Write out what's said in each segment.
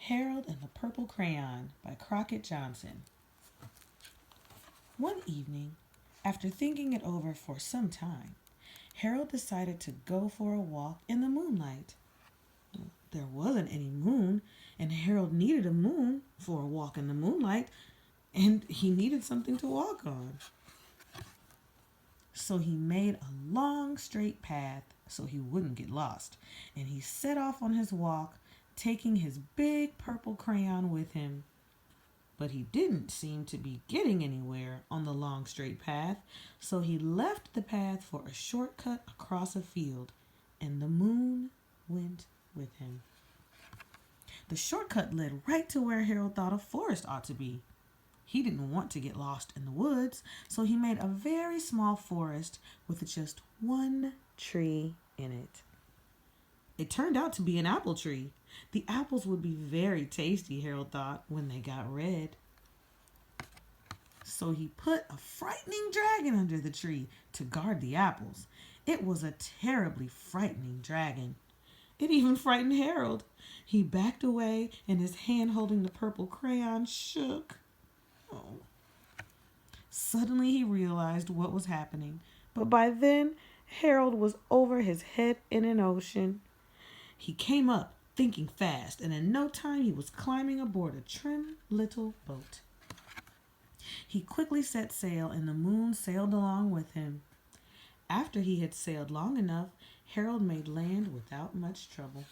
Harold and the Purple Crayon by Crockett Johnson. One evening, after thinking it over for some time, Harold decided to go for a walk in the moonlight. There wasn't any moon, and Harold needed a moon for a walk in the moonlight, and he needed something to walk on. So he made a long straight path so he wouldn't get lost, and he set off on his walk, taking his big purple crayon with him. But he didn't seem to be getting anywhere on the long straight path, so he left the path for a shortcut across a field, and the moon went with him. The shortcut led right to where Harold thought a forest ought to be. He didn't want to get lost in the woods, so he made a very small forest with just one tree in it. It turned out to be an apple tree. The apples would be very tasty, Harold thought, when they got red. So he put a frightening dragon under the tree to guard the apples. It was a terribly frightening dragon. It even frightened Harold. He backed away, and his hand holding the purple crayon shook. Oh. Suddenly he realized what was happening, but by then Harold was over his head in an ocean. He came up, thinking fast, and in no time he was climbing aboard a trim little boat. He quickly set sail, and the moon sailed along with him. After he had sailed long enough, Harold made land without much trouble.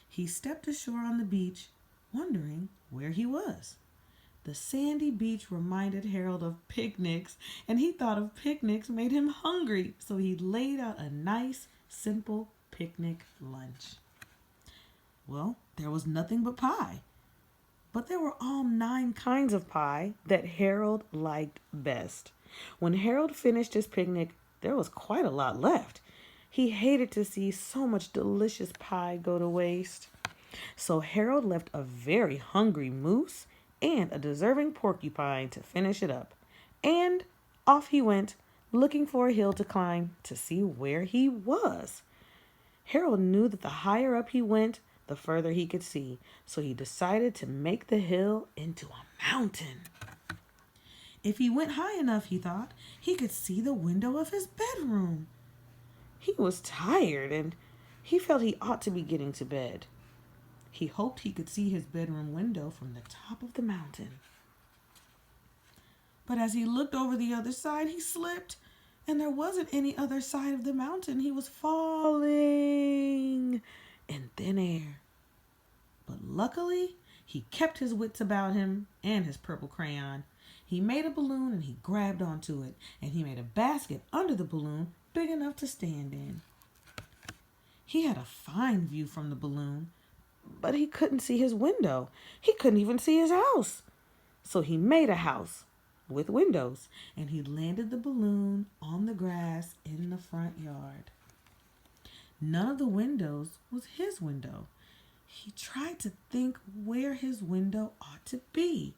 He stepped ashore on the beach, wondering where he was. The sandy beach reminded Harold of picnics, and he thought of picnics made him hungry, so he laid out a nice, simple picnic lunch. Well, there was nothing but pie, but there were all 9 kinds of pie that Harold liked best. When Harold finished his picnic, there was quite a lot left. He hated to see so much delicious pie go to waste. So Harold left a very hungry moose and a deserving porcupine to finish it up. And off he went, looking for a hill to climb to see where he was. Harold knew that the higher up he went, the further he could see, so he decided to make the hill into a mountain. If he went high enough, he thought, he could see the window of his bedroom. He was tired, and he felt he ought to be getting to bed. He hoped he could see his bedroom window from the top of the mountain. But as he looked over the other side, he slipped, and there wasn't any other side of the mountain. He was falling in thin air. But luckily, he kept his wits about him and his purple crayon. He made a balloon and he grabbed onto it, and he made a basket under the balloon big enough to stand in. He had a fine view from the balloon, but he couldn't see his window. He couldn't even see his house. So he made a house with windows, and he landed the balloon on the grass in the front yard. None of the windows was his window. He tried to think where his window ought to be.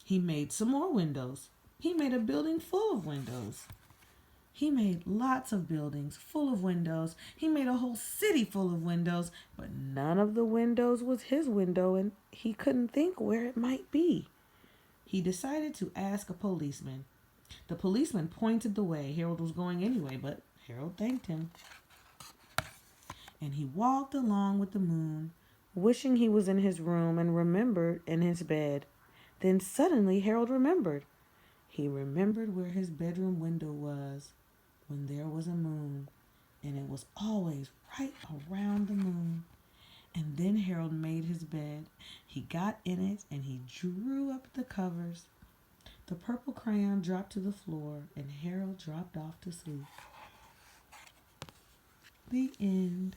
He made some more windows. He made a building full of windows. He made lots of buildings full of windows. He made a whole city full of windows, but none of the windows was his window, and he couldn't think where it might be. He decided to ask a policeman. The policeman pointed the way. Harold was going anyway, but Harold thanked him. And he walked along with the moon, wishing he was in his room and remembered in his bed. Then suddenly Harold remembered. He remembered where his bedroom window was when there was a moon, and it was always right around the moon. And then Harold made his bed. He got in it, and he drew up the covers. The purple crayon dropped to the floor, and Harold dropped off to sleep. The end.